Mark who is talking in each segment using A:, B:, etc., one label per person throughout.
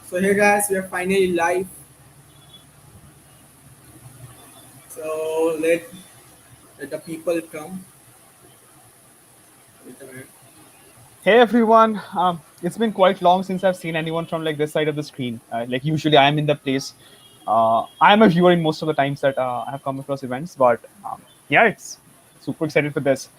A: So hey guys, we are finally live. So let the people come. Wait a minute.
B: Hey everyone, it's been quite long since I've seen anyone from like this side of the screen. Like usually I'm in the place. I'm a viewer in most of the times that I have come across events, but yeah, it's super excited for this.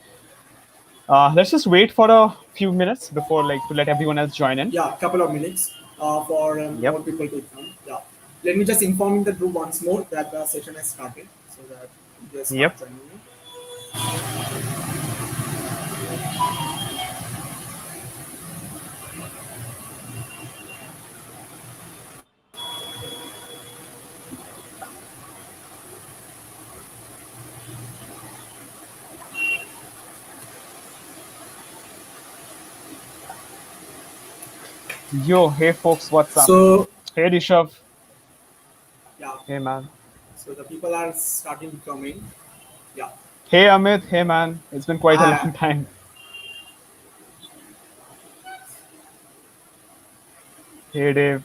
B: Let's just wait for a few minutes before like to let everyone else join in.
A: Yeah, couple of minutes for
B: Yep,
A: more people to come. Yeah. Let me just inform the group once more that the session has started, so that they
B: yep.
A: start joining me.
B: Yo, hey folks, what's up?
A: So
B: Hey Rishabh,
A: yeah,
B: hey man.
A: so the people are starting coming. Yeah.
B: Hey Amit, hey man. It's been quite a
A: Ah,
B: long time. Hey Dave.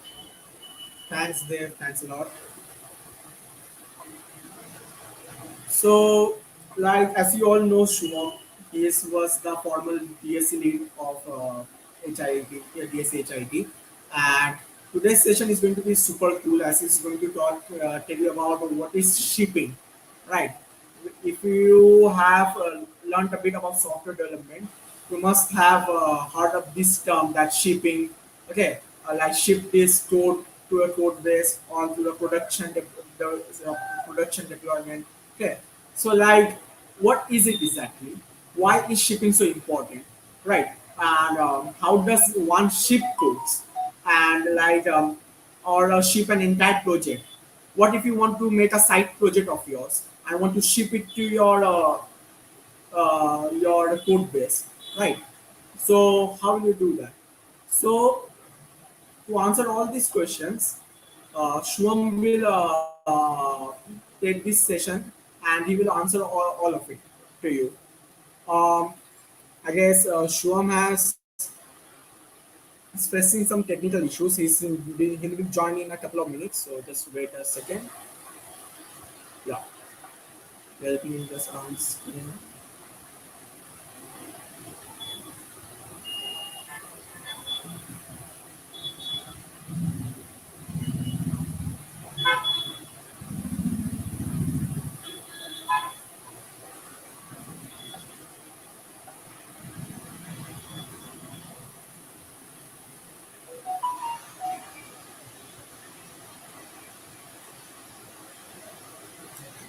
A: thanks, Dave. Thanks a lot. So, like as you all know, Shuvam, was the formal DSC lead of HIT, DSC HIT, and today's session is going to be super cool as it's going to tell you about what is shipping, right? If you have learned a bit about software development, you must have heard of this term that shipping, okay, like ship this code to a code base or to the production deployment. Okay, so like, what is it exactly? Why is shipping so important, right? And how does one ship codes and like or ship an entire project? What if you want to make a side project of yours and want to ship it to your code base, right? So how will you do that? So to answer all these questions, Shuam will take this session and he will answer all of it to you. Um, I guess Shuam is facing some technical issues. He will join in a couple of minutes, so just wait a second. Yeah, let me just announce.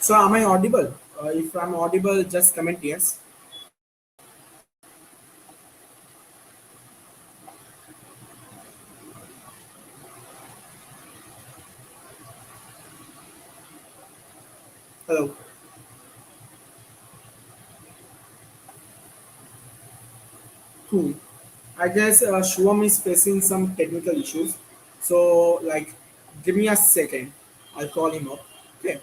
A: So am I audible? If I'm audible, just comment yes. Hello. Cool. I guess Shuvam is facing some technical issues. So like, give me a second. I'll call him up. Okay.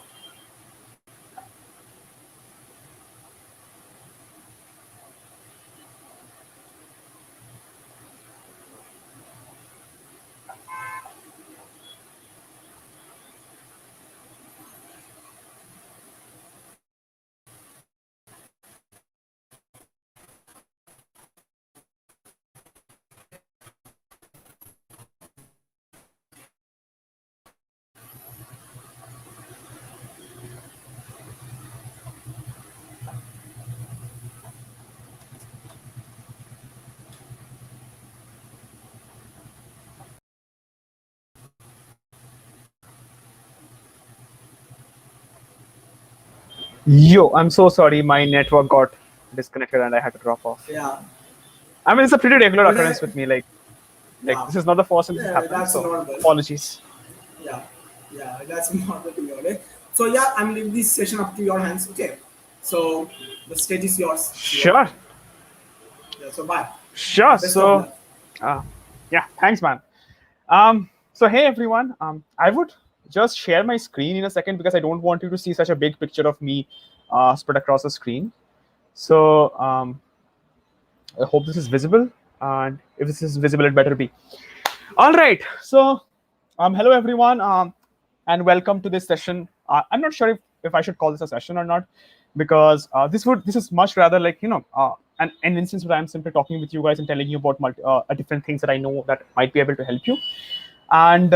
B: Yo, I'm so sorry. My network got disconnected and I had to drop off.
A: Yeah.
B: I mean, it's a pretty regular
A: But
B: occurrence with me. Like
A: yeah,
B: this is not the first time this has happened,
A: that's
B: so
A: normal.
B: apologies.
A: Yeah. Yeah, that's normal to be honest. So yeah, I'm leaving this session up to your hands. Okay. So the stage is yours, Shuvam.
B: Sure,
A: Yeah. So bye.
B: sure.
A: And best of
B: So,
A: luck.
B: uh, yeah, thanks, man. So hey everyone. I would just share my screen in a second because I don't want you to see such a big picture of me spread across the screen. So I hope this is visible, and if this is visible, it better be. All right. So Hello everyone, and welcome to this session. I'm not sure if I should call this a session or not, because this is much rather like an instance where I'm simply talking with you guys and telling you about different things that I know that might be able to help you. And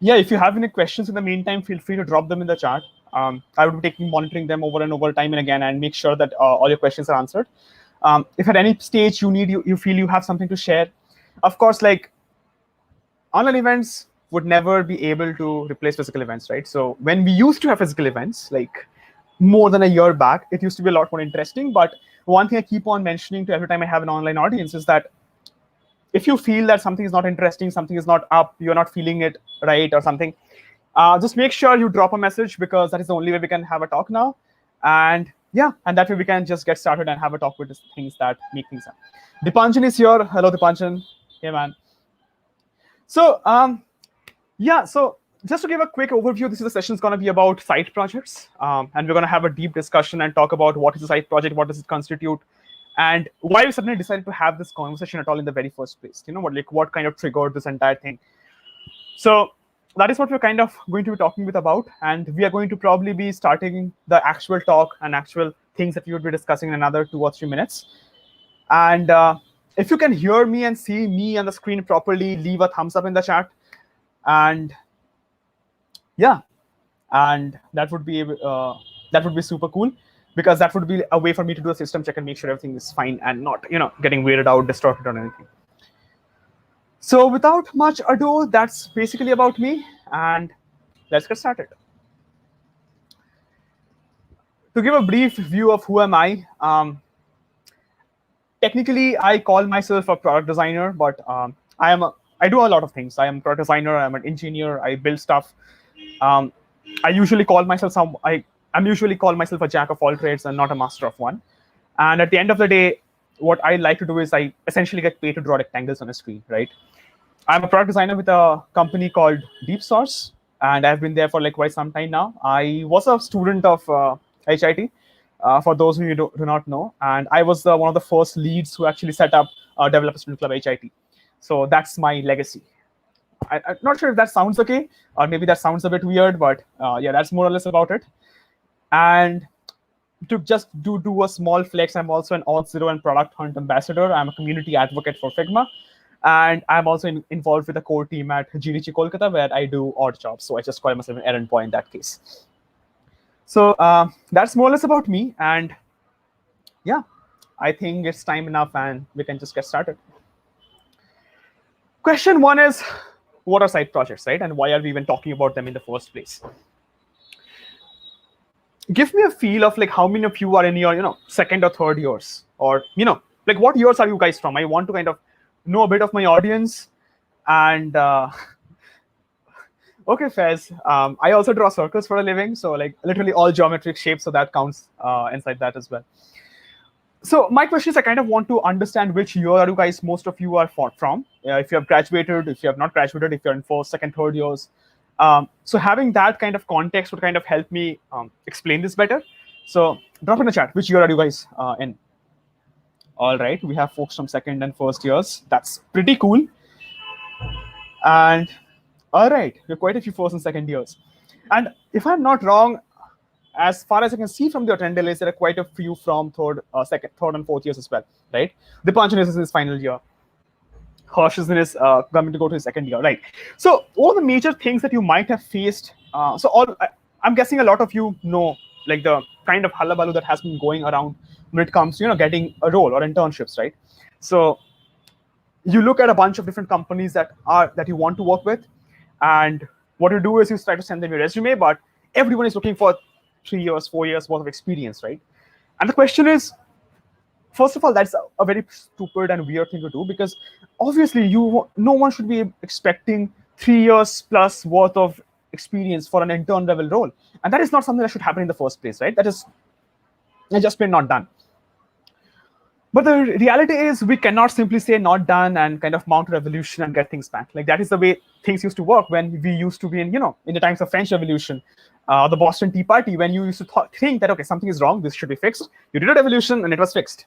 B: yeah, if you have any questions in the meantime, feel free to drop them in the chat. I would be monitoring them over and over time and again, and make sure that all your questions are answered. If at any stage you feel you have something to share, of course, like online events would never be able to replace physical events, right? So when we used to have physical events, like more than a year back, it used to be a lot more interesting. But one thing I keep on mentioning to every time I have an online audience is that if you feel that something is not interesting, something is not up, you're not feeling it right or something, just make sure you drop a message, because that is the only way we can have a talk now. And yeah, and that way we can just get started and have a talk with the things that make things up. Dipanchan is here. Hello, Dipanchan. Hey, man. So yeah, so just to give a quick overview, this is the session is going to be about side projects, and we're going to have a deep discussion and talk about what is a side project, what does it constitute, and why we suddenly decided to have this conversation at all in the very first place. You know what kind of triggered this entire thing. So that is what we're kind of going to be talking with about, and we are going to probably be starting the actual talk and actual things that we would be discussing in another 2 or 3 minutes. And if you can hear me and see me on the screen properly, leave a thumbs up in the chat. And yeah, and that would be super cool, because that would be a way for me to do a system check and make sure everything is fine and not getting weirded out, distorted, or anything. So without much ado, that's basically about me, and let's get started. To give a brief view of who am I, technically I call myself a product designer, but I do a lot of things. I am a product designer, I'm an engineer, I build stuff. um, I usually call myself I'm usually call myself a jack of all trades and not a master of one. And at the end of the day, what I like to do is I essentially get paid to draw rectangles on a screen, right? I'm a product designer with a company called Deep Source, and I've been there for like quite some time now. I was a student of HIT, for those who do not know, and I was one of the first leads who actually set up Developer Student Club HIT. So that's my legacy. I'm not sure if that sounds okay, or maybe that sounds a bit weird, but yeah, that's more or less about it. And to just do a small flex, I'm also an Auth0 and Product Hunt ambassador. I'm a community advocate for Figma, and I'm also involved with the core team at GDC Kolkata, where I do odd jobs. So I just call myself an errand boy in that case. So that's more or less about me, and yeah, I think it's time enough, and we can just get started. Question one is, what are side projects, right? And why are we even talking about them in the first place? Give me a feel of like how many of you are in your second or third years, or like what years are you guys from? I want to kind of know a bit of my audience. And okay, Fez, I also draw circles for a living, so like literally all geometric shapes, so that counts inside that as well. So my question is, I kind of want to understand which year are you guys, most of you are from. If you have graduated, if you have not graduated, if you're in first, second, third years. So having that kind of context would kind of help me explain this better. So drop in the chat, which year are you guys in? All right, we have folks from second and first years. That's pretty cool. And all right, we're quite a few first and second years. And if I'm not wrong, as far as I can see from the attendee list, there are quite a few from third and fourth years as well, right? Dipanchan is in his final year. Harsh is in his going to go to his second year, right? So all the major things that you might have faced. I'm guessing a lot of you know like the kind of hullabaloo that has been going around when it comes to getting a role or internships, right? So you look at a bunch of different companies that you want to work with, and what you do is you try to send them your resume, but everyone is looking for 3 years, 4 years worth of experience, right? And the question is, first of all, that's a very stupid and weird thing to do, because obviously no one should be expecting 3 years plus worth of experience for an intern level role, and that is not something that should happen in the first place, right? That is just been not done. But the reality is, we cannot simply say not done and kind of mount a revolution and get things back. Like that is the way things used to work when we used to be in the times of French Revolution, the Boston Tea Party, when you used to think that, okay, something is wrong, this should be fixed. You did a revolution and it was fixed.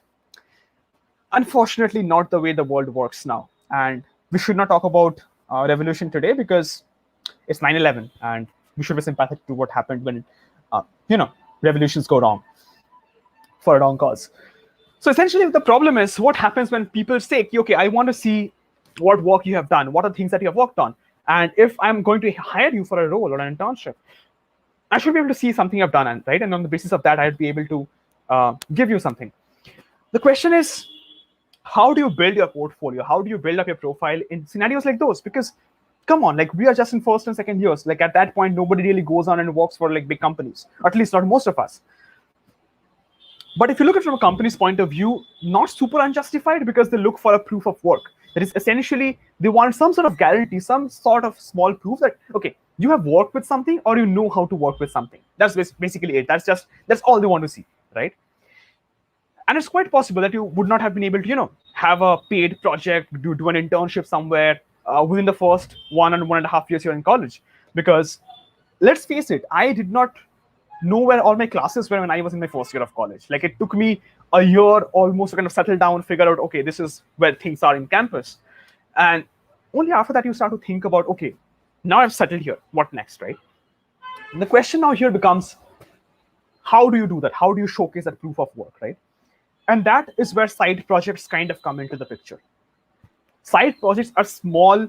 B: Unfortunately, not the way the world works now. And we should not talk about revolution today because it's 9/11, and we should be sympathetic to what happened when, uh, you know, revolutions go wrong for a wrong cause. So essentially, the problem is what happens when people say, okay, I want to see what work you have done, what are the things that you have worked on. And if I'm going to hire you for a role or an internship, I should be able to see something I've done, right? And on the basis of that, I'd be able to give you something. The question is, how do you build your portfolio? How do you build up your profile in scenarios like those? Because come on, like we are just in first and second years. Like at that point, nobody really goes on and works for like big companies, or at least not most of us. But if you look at it from a company's point of view, not super unjustified because they look for a proof of work. That is essentially they want some sort of guarantee, some sort of small proof that okay, you have worked with something or you know how to work with something. That's basically it. That's all they want to see, right? And it's quite possible that you would not have been able to, have a paid project, do an internship somewhere within the first 1 and 1.5 years you're in college, because let's face it, I did not know where all my classes were when I was in my first year of college. Like it took me a year almost to kind of settle down, figure out, okay, this is where things are in campus. And only after that you start to think about, okay, now I've settled here, what next, right? And the question now here becomes, how do you do that? How do you showcase that proof of work, right? And that is where side projects kind of come into the picture. Side projects are small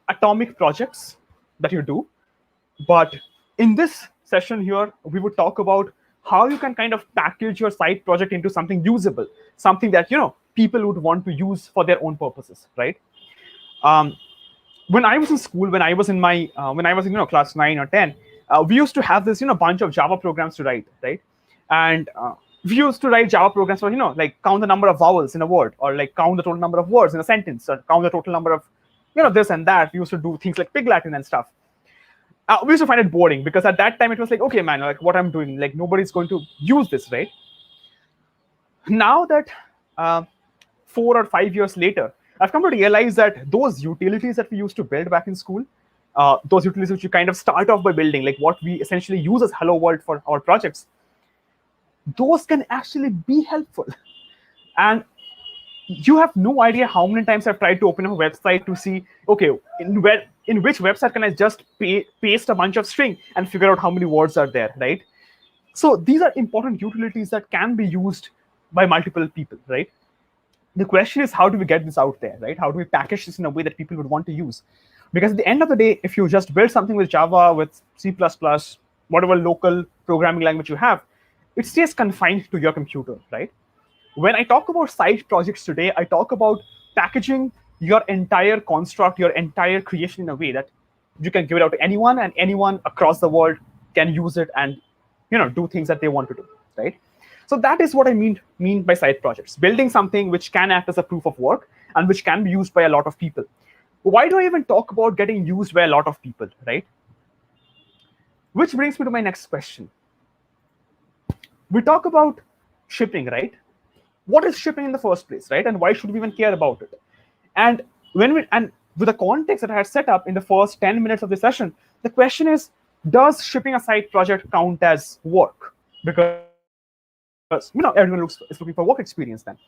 B: atomic projects that you do, but in this session here, we would talk about how you can kind of package your side project into something usable, something that people would want to use for their own purposes, right? Um, when I was in school, when I was in class 9 or 10, we used to have this bunch of Java programs to write, right? And we used to write Java programs for like count the number of vowels in a word, or like count the total number of words in a sentence, or count the total number of this and that. We used to do things like Pig Latin and stuff. We used to find it boring because at that time it was like, okay, man, like what I'm doing, like nobody's going to use this, right? Now that 4 or 5 years later, I've come to realize that those utilities that we used to build back in school, those utilities which you kind of start off by building, like what we essentially use as Hello World for our projects, those can actually be helpful. And you have no idea how many times I've tried to open a website to see, okay, in which website can I just paste a bunch of string and figure out how many words are there, right? So these are important utilities that can be used by multiple people, right? The question is, how do we get this out there, right? How do we package this in a way that people would want to use? Because at the end of the day, if you just build something with Java, with C++, whatever local programming language you have, it stays confined to your computer, right? When I talk about side projects today, I talk about packaging your entire construct, your entire creation in a way that you can give it out to anyone, and anyone across the world can use it and do things that they want to do, right? So that is what I mean by side projects, building something which can act as a proof of work and which can be used by a lot of people. Why do I even talk about getting used by a lot of people, right? Which brings me to my next question. We talk about shipping, right? What is shipping in the first place, right? And why should we even care about it? And with the context that I had set up in the first 10 minutes of the session, the question is, does shipping a side project count as work? Because everyone is looking for work experience then.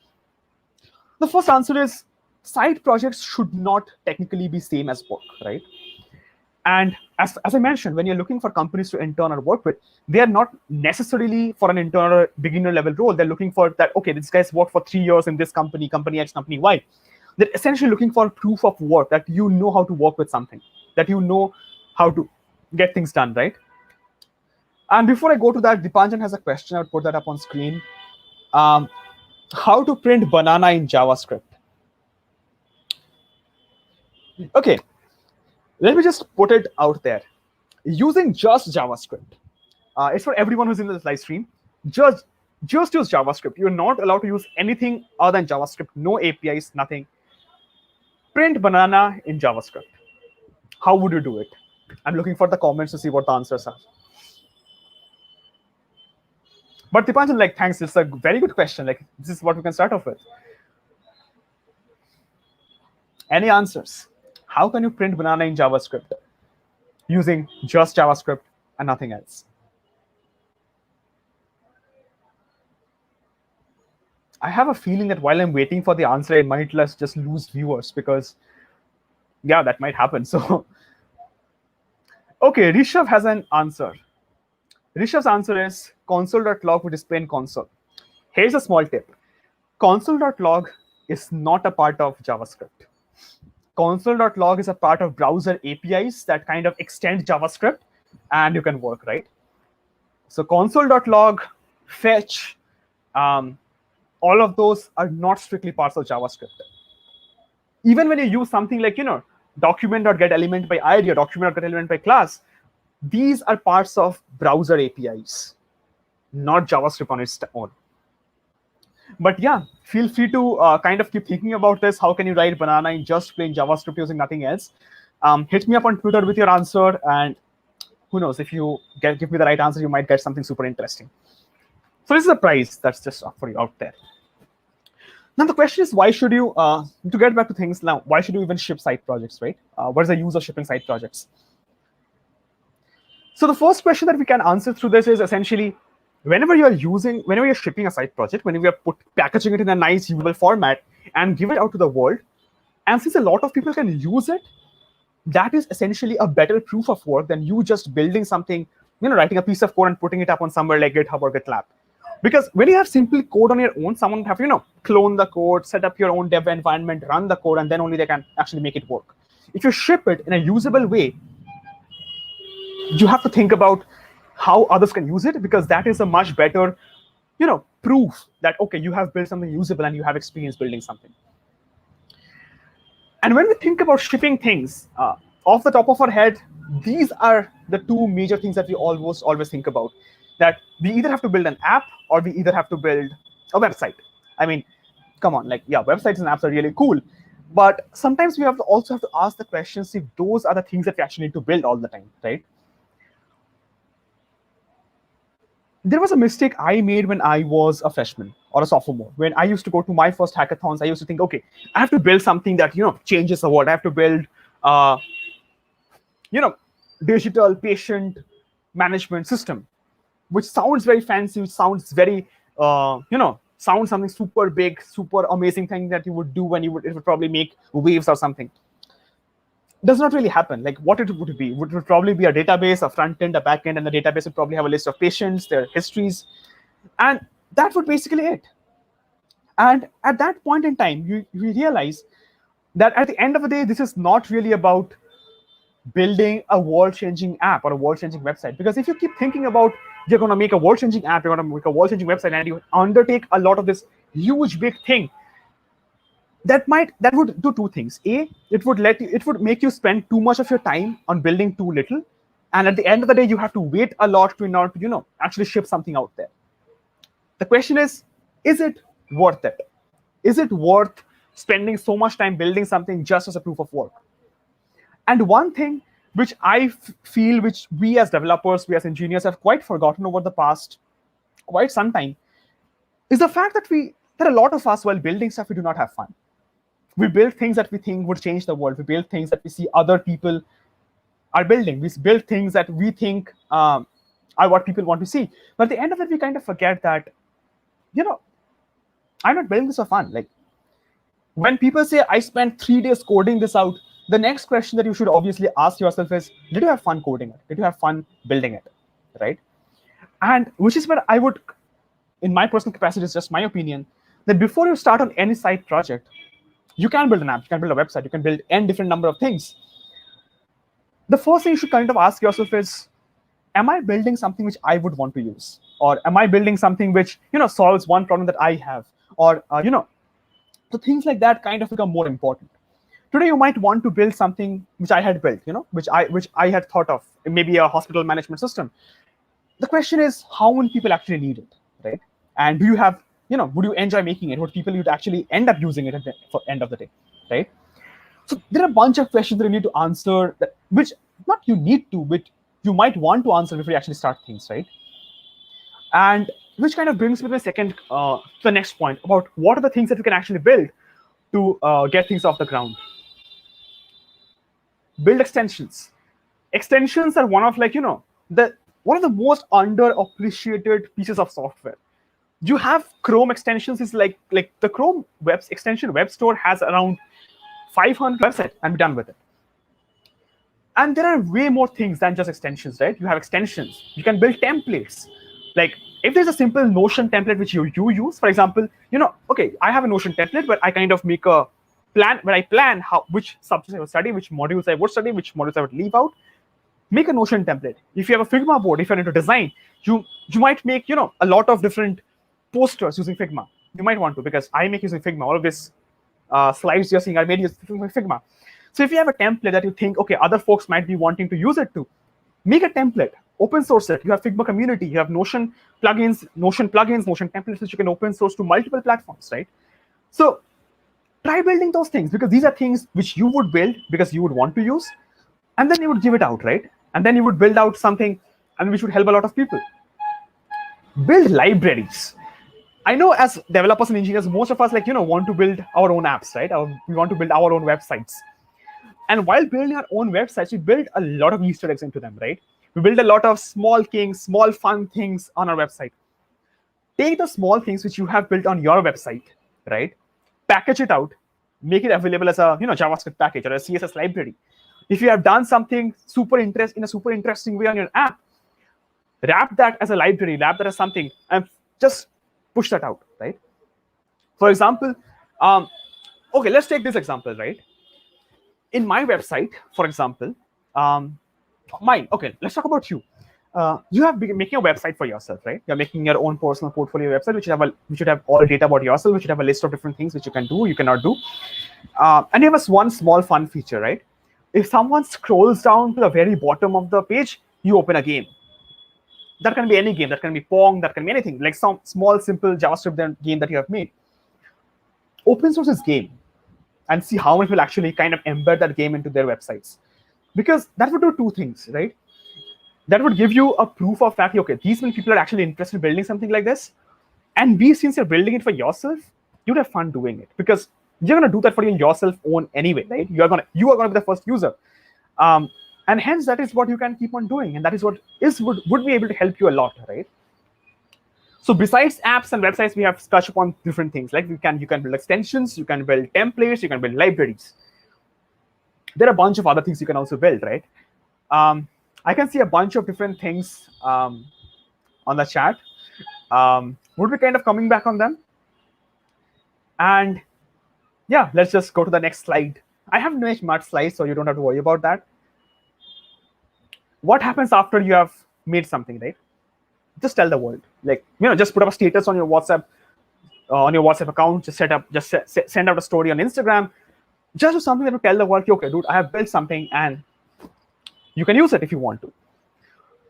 B: The first answer is, side projects should not technically be same as work, right? And as I mentioned, when you're looking for companies to intern or work with, they are not necessarily for an intern or beginner level role. They're looking for that, okay, this guy's worked for 3 years in this company, company X, company Y. They're essentially looking for proof of work, that you know how to work with something, that you know how to get things done, right? And before I go to that, Dipanjan has a question. I would put that up on screen. How to print banana in JavaScript? Okay, let me just put it out there. Using just JavaScript, it's for everyone who's in this live stream. Just use JavaScript. You're not allowed to use anything other than JavaScript. No APIs, nothing. Print banana in JavaScript. How would you do it? I'm looking for the comments to see what the answers are. But Dipanjan, like, thanks. It's a very good question. Like, this is what we can start off with. Any answers? How can you print banana in JavaScript using just JavaScript and nothing else? I have a feeling that while I'm waiting for the answer, I might just lose viewers, because yeah, that might happen. So, okay, Rishabh has an answer. Rishab's answer is console.log would display in console. Here's a small tip. Console.log is not a part of JavaScript. Console.log is a part of browser APIs that kind of extend JavaScript and you can work, right? So console.log, fetch, um, all of those are not strictly parts of JavaScript. Even when you use something like, document.getElement by ID or document.getElement by class, these are parts of browser APIs, not JavaScript on its own. But yeah, feel free to kind of keep thinking about this. How can you write banana in just plain JavaScript using nothing else? Hit me up on Twitter with your answer, and who knows, if you give me the right answer, you might get something super interesting. So this is a prize that's just for you out there. Now the question is, why should you, to get back to things now, why should you even ship side projects, right? What is the use of shipping side projects? So the first question that we can answer through this is essentially, whenever you're shipping a side project, whenever you're packaging it in a nice, usable format and give it out to the world, and since a lot of people can use it, that is essentially a better proof of work than you just building something, writing a piece of code and putting it up on somewhere like GitHub or GitLab. Because when you have simple code on your own, someone would have to, clone the code, set up your own dev environment, run the code, and then only they can actually make it work. If you ship it in a usable way, you have to think about how others can use it, because that is a much better, proof that, okay, you have built something usable and you have experience building something. And when we think about shipping things, off the top of our head, these are the two major things that we almost always think about. That we either have to build an app or we either have to build a website. I mean, come on, websites and apps are really cool. But sometimes we also have to ask the questions if those are the things that we actually need to build all the time, right? There was a mistake I made when I was a freshman or a sophomore. When I used to go to my first hackathons, I used to think, okay, I have to build something that, changes the world. I have to build, digital patient management system, which sounds very fancy, which sounds very, sounds something super big, super amazing thing that you would do, and it would probably make waves or something. Does not really happen. Like what it would be, would probably be a database, a front end, a back end, and the database would probably have a list of patients, their histories, and that would basically it. And at that point in time, you realize that at the end of the day, this is not really about building a world-changing app or a world-changing website. Because if you keep thinking about you're going to make a world-changing app, you're going to make a world-changing website, and you undertake a lot of this huge big thing, that would do two things. A, it would make you spend too much of your time on building too little, and at the end of the day, you have to wait a lot to actually ship something out there. The question is it worth it? Is it worth spending so much time building something just as a proof of work? And one thing which I feel, which we as developers, we as engineers have quite forgotten over the past quite some time, is the fact that a lot of us, while building stuff, we do not have fun. We build things that we think would change the world. We build things that we see other people are building. We build things that we think are what people want to see. But at the end of it, we kind of forget that, I'm not building this for fun. Like when people say, I spent 3 days coding this out, the next question that you should obviously ask yourself is, did you have fun coding it? Did you have fun building it? Right? And which is where I would, in my personal capacity, it's just my opinion, that before you start on any side project, you can build an app, you can build a website, you can build n different number of things. The first thing you should kind of ask yourself is, am I building something which I would want to use? Or am I building something which, solves one problem that I have? Or, so things like that kind of become more important. Today, you might want to build something which I had built, which I had thought of, maybe a hospital management system. The question is, how many people actually need it, right? And do you have, would you enjoy making it? Would people you'd actually end up using it at the end of the day, right? So there are a bunch of questions that you need to answer, which not you need to, but you might want to answer before you actually start things, right? And which kind of brings me to the next point about what are the things that you can actually build to get things off the ground. Build extensions. Extensions are one of one of the most underappreciated pieces of software. You have Chrome extensions. Is like the Chrome extension web store has around 500 websites, and be done with it. And there are way more things than just extensions, right? You have extensions. You can build templates. Like if there's a simple Notion template which you use, for example, okay, I have a Notion template, but I kind of make a plan where I plan how which subjects I would study, which modules I would study, which modules I would leave out. Make a Notion template. If you have a Figma board, if you're into design, you might make a lot of different posters using Figma. You might want to, because I make using Figma. All of this slides you're seeing are made using Figma. So if you have a template that you think, okay, other folks might be wanting to use it too, make a template, open source it. You have Figma community, you have Notion plugins, Notion templates which you can open source to multiple platforms, right? So try building those things, because these are things which you would build because you would want to use, and then you would give it out, right? And then you would build out something and which would help a lot of people. Build libraries. I know as developers and engineers, most of us want to build our own apps, right? We want to build our own websites. And while building our own websites, we build a lot of Easter eggs into them, right? We build a lot of small things, small fun things on our website. Take the small things which you have built on your website, right? Package it out, make it available as a JavaScript package or a CSS library. If you have done something in a super interesting way on your app, wrap that as a library, wrap that as something, and just push that out, right? For example, okay, let's take this example, right? In my website, for example, mine. Okay, let's talk about you. You have been making a website for yourself, right? You're making your own personal portfolio website, which should have all data about yourself, which should have a list of different things which you can do, you cannot do. And you have one small fun feature, right? If someone scrolls down to the very bottom of the page, you open a game. That can be any game. That can be Pong. That can be anything, like some small, simple JavaScript game that you have made. Open source this game and see how many people actually kind of embed that game into their websites. Because that would do two things, right? That would give you a proof of fact, okay, these many people are actually interested in building something like this. And B, since you're building it for yourself, you'd have fun doing it, because you're going to do that for yourself own anyway, right? You are going to be the first user. And hence, that is what you can keep on doing. And that is what would be able to help you a lot, right? So besides apps and websites, we have touched upon different things. Like you can build extensions, you can build templates, you can build libraries. There are a bunch of other things you can also build, right? I can see a bunch of different things on the chat. Would be kind of coming back on them. And yeah, let's just go to the next slide. I haven't made much slides, so you don't have to worry about that. What happens after you have made something, right? Just tell the world, just put up a status on your WhatsApp account. Just send out a story on Instagram. Just do something that will tell the world, okay, dude, I have built something, and you can use it if you want to.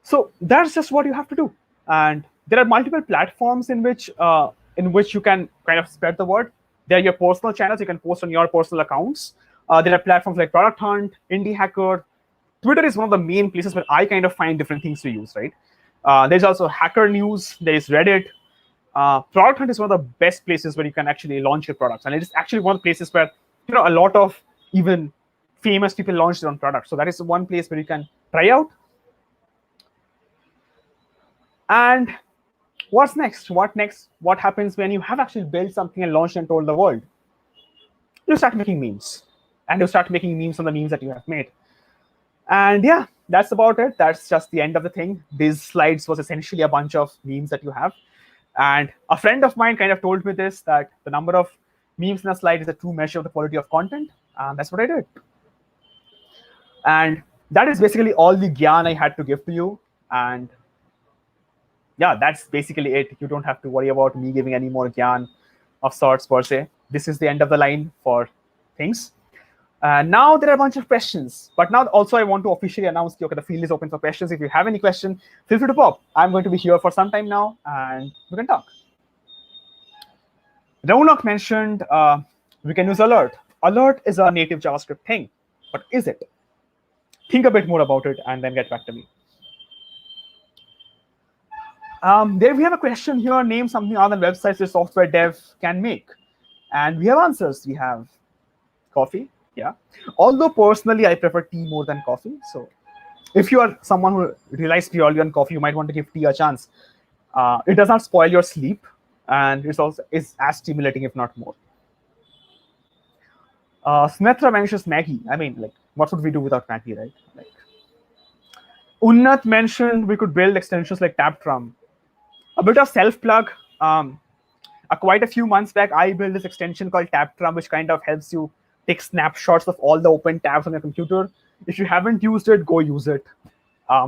B: So that's just what you have to do. And there are multiple platforms in which you can kind of spread the word. There are your personal channels you can post on your personal accounts. There are platforms like Product Hunt, Indie Hacker. Twitter is one of the main places where I kind of find different things to use, right? There's also Hacker News. There is Reddit. Product Hunt is one of the best places where you can actually launch your products. And it is actually one of the places where a lot of even famous people launch their own products. So that is one place where you can try out. And what's next? What happens when you have actually built something and launched and told the world? You start making memes. And you start making memes on the memes that you have made. And yeah, that's about it. That's just the end of the thing. These slides was essentially a bunch of memes that you have. And a friend of mine kind of told me this, that the number of memes in a slide is a true measure of the quality of content. And that's what I did. And that is basically all the gyan I had to give to you. And yeah, that's basically it. You don't have to worry about me giving any more gyan of sorts per se. This is the end of the line for things. Now there are a bunch of questions, but now also I want to officially announce, okay, the field is open for questions. If you have any question, feel free to pop. I'm going to be here for some time now, and we can talk. Raunak mentioned we can use alert. Alert is a native JavaScript thing, but is it? Think a bit more about it and then get back to me. There we have a question here. Name something other than websites that software dev can make. And we have answers. We have coffee. Yeah. Although personally, I prefer tea more than coffee. So if you are someone who relies purely on coffee, you might want to give tea a chance. It does not spoil your sleep, and it's also is as stimulating, if not more. Smithra mentions Maggie. I mean, like, what would we do without Mackie, right? Like Unnat mentioned we could build extensions like TabTrum. A bit of self plug. Um, quite a few months back, I built this extension called TabTrum, which kind of helps you take snapshots of all the open tabs on your computer. If you haven't used it, go use it.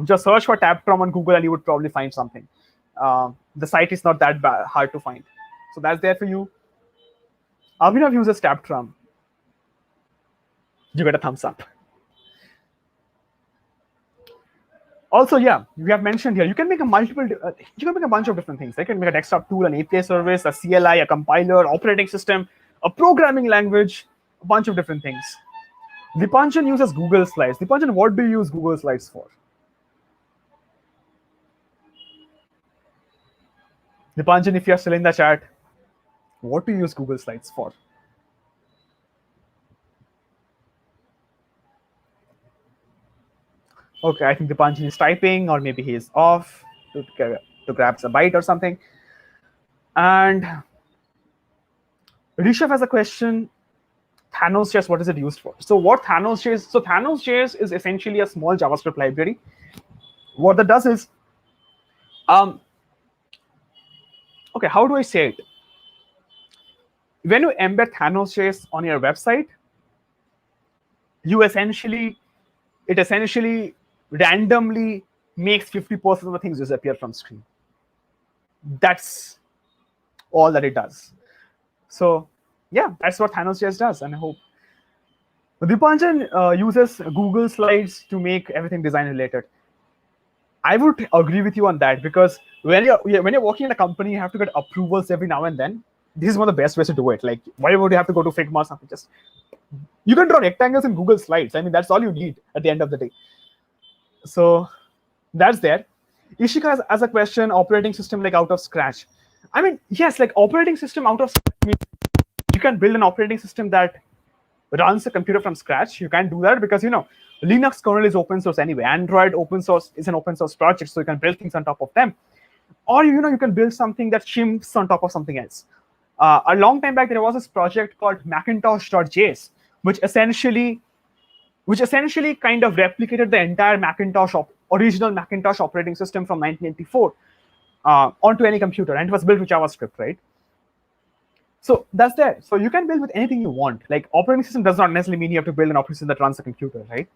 B: Just search for TabTrum on Google and you would probably find something. The site is not that hard to find. So that's there for you. Abhinav uses TabTrum. You get a thumbs up. Also, yeah, we have mentioned here, you can make you can make a bunch of different things. You can make a desktop tool, an API service, a CLI, a compiler, operating system, a programming language, a bunch of different things. Dipanjan uses Google Slides. Dipanjan, what do you use Google Slides for? Dipanjan, if you're still in the chat, what do you use Google Slides for? Okay, I think Dipanjan is typing, or maybe he is off to grab some bite or something. And Rishabh has a question. Thanos Js, what is it used for? So what Thanos Js? So Thanos Js is essentially a small JavaScript library. What that does is, okay, how do I say it? When you embed Thanos Js on your website, it essentially randomly makes 50% of the things disappear from screen. That's all that it does. So yeah, that's what Thanos Js does, and I hope. Dipanjan uses Google Slides to make everything design related. I would agree with you on that, because when you're working in a company, you have to get approvals every now and then. This is one of the best ways to do it. Like, why would you have to go to Figma or something? Just you can draw rectangles in Google Slides. I mean, that's all you need at the end of the day. So that's there. Ishika has a question: operating system like out of scratch. I mean, yes, like operating system out of scratch means you can build an operating system that runs a computer from scratch. You can do that because Linux kernel is open source anyway. Android open source is an open source project, so you can build things on top of them. Or you can build something that chimps on top of something else. A long time back, there was this project called Macintosh.js, which essentially kind of replicated the entire original Macintosh operating system from 1984 onto any computer, and it was built with JavaScript, right? So that's there. So you can build with anything you want. Like, operating system does not necessarily mean you have to build an operating system that runs a computer, right?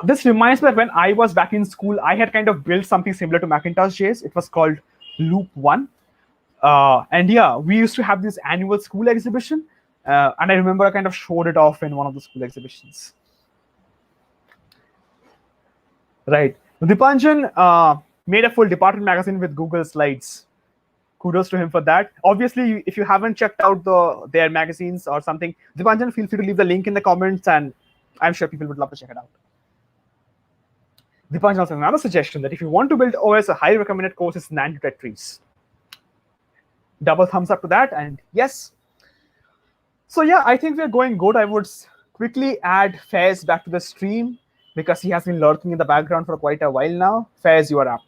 B: This reminds me that when I was back in school, I had kind of built something similar to Macintosh Js. It was called Loop 1. And yeah, we used to have this annual school exhibition. And I remember I kind of showed it off in one of the school exhibitions. Right. Dipanjan made a full department magazine with Google Slides. Kudos to him for that. Obviously, if you haven't checked out their magazines or something, Dipanjan, feel free to leave the link in the comments, and I'm sure people would love to check it out. Dipanjan also has another suggestion that if you want to build OS, a highly recommended course is NAND trees. Double thumbs up to that, and yes. So yeah, I think we're going good. I would quickly add Faiz back to the stream because he has been lurking in the background for quite a while now. Faiz, you are up.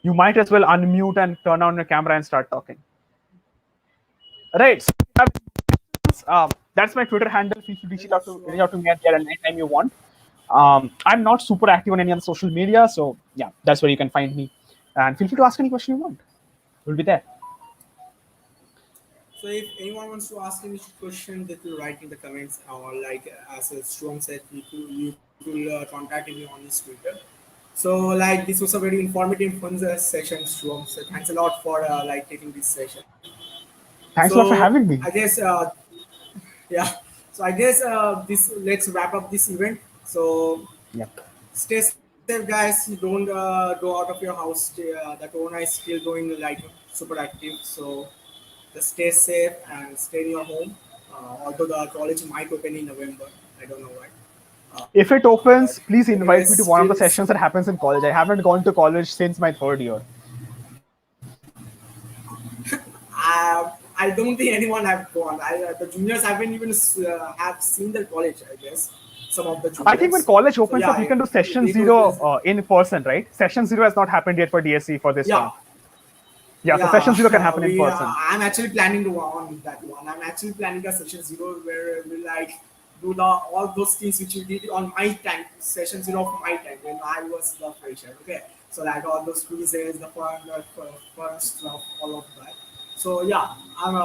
B: You might as well unmute and turn on your camera and start talking. Right. So, that's my Twitter handle. Feel free to reach out to me at there anytime you want. I'm not super active on any other social media, so yeah, that's where you can find me. And feel free to ask any question you want. We'll be there.
A: So if anyone wants to ask any question, they will write in the comments, or like as Shuvam said, you could contact me on his Twitter. So like this was a very informative fun session, Shuvam. So thanks a lot for like taking this session.
B: Thanks a
A: So
B: lot for having me.
A: I guess yeah. So I guess this let's wrap up this event. So
B: Yeah.
A: stay safe, guys. Don't go out of your house. The corona is still going like super active. So just stay safe and stay in your home. Although the college might open in November, I don't know why.
B: If it
A: But
B: opens, please invite
A: anyways,
B: me to one of
A: still,
B: the sessions that happens in college. I haven't gone to college since my third year.
A: I don't think anyone have gone. The juniors haven't even have seen their college. I guess some of the
B: I think when
A: juniors.
B: college
A: So
B: opens up,
A: yeah,
B: you can do session
A: they
B: zero
A: told
B: in person, right? Session zero has not happened yet for DSC for this
A: yeah,
B: round. Yeah, so session zero can
A: yeah.
B: happen in person.
A: I'm actually planning to on that one. I'm actually planning a session zero where we like do the all those things which we did on my time, session zero of my time when I was the fresher. Okay, so like all those quizzes, the fun, fun stuff, all of that. So yeah, I'm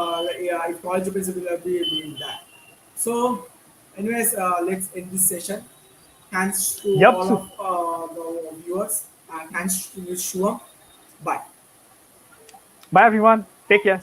A: yeah, if college principal will be doing that. So, anyways, let's end this session. Thanks to
B: Yep.
A: all of the viewers, and thanks to you, Shuvam. Bye.
B: Bye everyone. Take care.